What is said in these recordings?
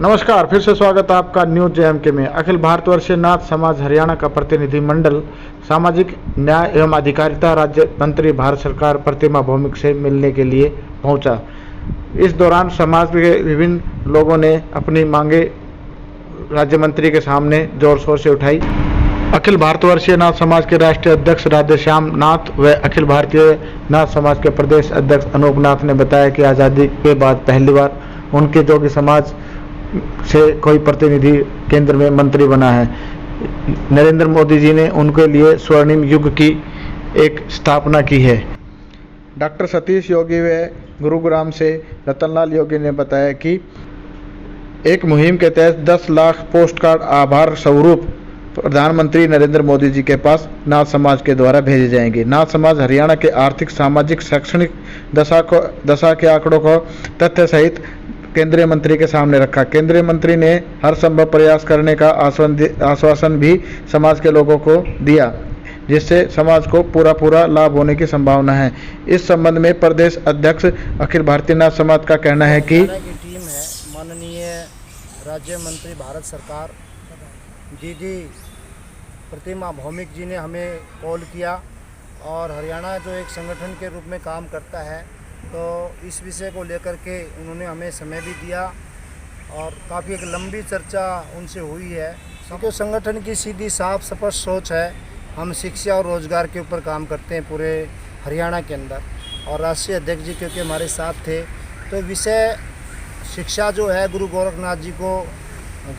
नमस्कार, फिर से स्वागत है आपका न्यूज जेएमके में। अखिल भारतवर्षीय नाथ समाज हरियाणा का प्रतिनिधिमंडल सामाजिक न्याय एवं अधिकारिता राज्य मंत्री भारत सरकार प्रतिमा भौमिक से मिलने के लिए पहुंचा। इस दौरान समाज के विभिन्न लोगों ने अपनी मांगे राज्य मंत्री के सामने जोर शोर से उठाई। अखिल भारतवर्षीय नाथ समाज के राष्ट्रीय अध्यक्ष राधेश्याम नाथ व अखिल भारतीय नाथ समाज के प्रदेश अध्यक्ष अनूप नाथ ने बताया कि आज़ादी के बाद पहली बार उनके जोगी समाज से कोई प्रतिनिधि केंद्र में मंत्री बना है। नरेंद्र मोदी जी ने उनके लिए स्वर्णिम युग की एक स्थापना की है। डॉक्टर सतीश योगी व गुरुग्राम से रतनलाल योगी ने बताया कि एक मुहिम के तहत 10 लाख पोस्ट कार्ड आभार स्वरूप प्रधानमंत्री नरेंद्र मोदी जी के पास नाथ समाज के द्वारा भेजे जाएंगे। नाथ समाज हरियाणा के आर्थिक, सामाजिक, शैक्षणिक दशा के आंकड़ों को तथ्य सहित केंद्रीय मंत्री के सामने रखा। केंद्रीय मंत्री ने हर संभव प्रयास करने का आश्वासन भी समाज के लोगों को दिया, जिससे समाज को पूरा लाभ होने की संभावना है। इस संबंध में प्रदेश अध्यक्ष अखिल भारतीय नाथ समाज का कहना है कि टीम है माननीय राज्य मंत्री भारत सरकार दीदी प्रतिमा भौमिक जी ने हमें कॉल किया और हरियाणा जो एक संगठन के रूप में काम करता है, तो इस विषय को लेकर के उन्होंने हमें समय भी दिया और काफ़ी एक लंबी चर्चा उनसे हुई है। क्योंकि संगठन की सीधी साफ स्पष्ट सोच है, हम शिक्षा और रोज़गार के ऊपर काम करते हैं पूरे हरियाणा के अंदर। और राष्ट्रीय अध्यक्ष जी क्योंकि हमारे साथ थे, तो विषय शिक्षा जो है, गुरु गोरखनाथ जी को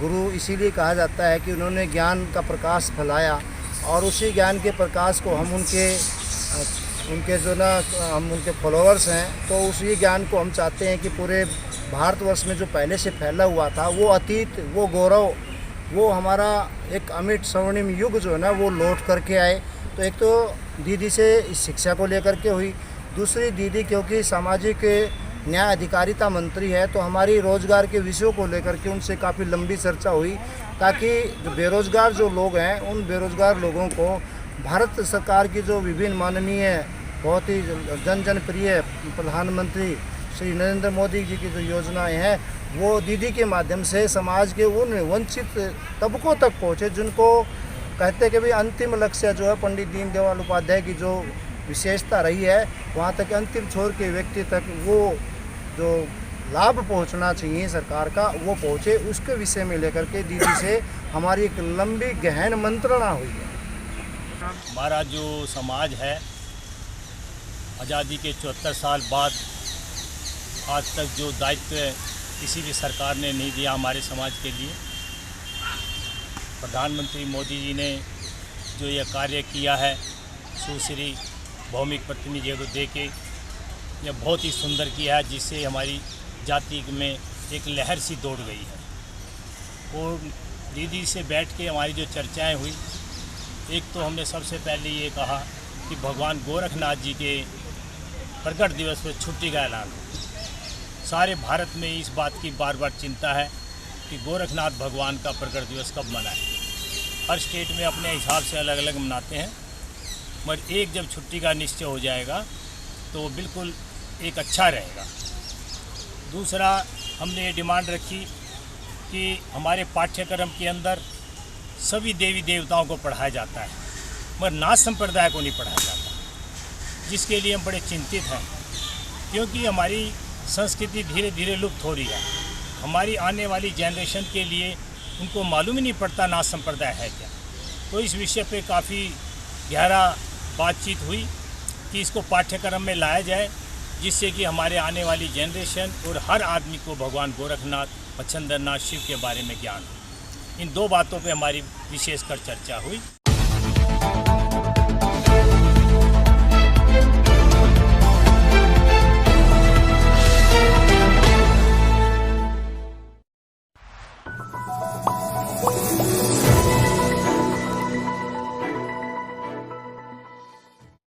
गुरु इसीलिए कहा जाता है कि उन्होंने ज्ञान का प्रकाश फैलाया और उसी ज्ञान के प्रकाश को हम उनके जो ना हम उनके फॉलोअर्स हैं, तो उसी ज्ञान को हम चाहते हैं कि पूरे भारतवर्ष में जो पहले से फैला हुआ था वो अतीत, वो गौरव, वो हमारा एक अमिट स्वर्णिम युग जो है ना वो लौट करके आए। तो एक तो दीदी से इस शिक्षा को लेकर के हुई, दूसरी दीदी क्योंकि सामाजिक न्याय अधिकारिता मंत्री है, तो हमारी रोज़गार के विषयों को लेकर के उनसे काफ़ी लंबी चर्चा हुई, ताकि जो बेरोज़गार जो लोग हैं उन बेरोज़गार लोगों को भारत सरकार की जो विभिन्न माननीय बहुत ही जन प्रिय प्रधानमंत्री श्री नरेंद्र मोदी जी की जो योजनाएं हैं, वो दीदी के माध्यम से समाज के उन वंचित तबकों तक पहुँचे जिनको कहते कि भाई अंतिम लक्ष्य जो है पंडित दीनदयाल उपाध्याय की जो विशेषता रही है, वहाँ तक अंतिम छोर के व्यक्ति तक वो जो लाभ पहुँचना चाहिए सरकार का वो पहुँचे। उसके विषय में लेकर के दीदी से हमारी एक लंबी गहन मंत्रणा हुई है। हमारा जो समाज है आज़ादी के 74 साल बाद आज तक जो दायित्व किसी भी सरकार ने नहीं दिया हमारे समाज के लिए, प्रधानमंत्री मोदी जी ने जो यह कार्य किया है सुश्री भौमिक प्रतिनिधि को दे के, यह बहुत ही सुंदर किया है, जिससे हमारी जाति में एक लहर सी दौड़ गई है। और दीदी से बैठ के हमारी जो चर्चाएं हुई, एक तो हमने सबसे पहले ये कहा कि भगवान गोरखनाथ जी के प्रकट दिवस पर छुट्टी का ऐलान हो। सारे भारत में इस बात की बार बार चिंता है कि गोरखनाथ भगवान का प्रकट दिवस कब मनाएं। हर स्टेट में अपने हिसाब से अलग अलग मनाते हैं, मगर एक जब छुट्टी का निश्चय हो जाएगा तो वो बिल्कुल एक अच्छा रहेगा। दूसरा, हमने ये डिमांड रखी कि हमारे पाठ्यक्रम के अंदर सभी देवी देवताओं को पढ़ाया जाता है, मगर नाथ संप्रदाय को नहीं पढ़ाया जाता, जिसके लिए हम बड़े चिंतित हैं, क्योंकि हमारी संस्कृति धीरे धीरे लुप्त हो रही है। हमारी आने वाली जनरेशन के लिए उनको मालूम ही नहीं पड़ता नाथ संप्रदाय है क्या। तो इस विषय पे काफ़ी गहरा बातचीत हुई कि इसको पाठ्यक्रम में लाया जाए, जिससे कि हमारे आने वाली जनरेशन और हर आदमी को भगवान गोरखनाथ, मच्छंदरनाथ, शिव के बारे में ज्ञान हो। इन दो बातों पे हमारी विशेषकर चर्चा हुई।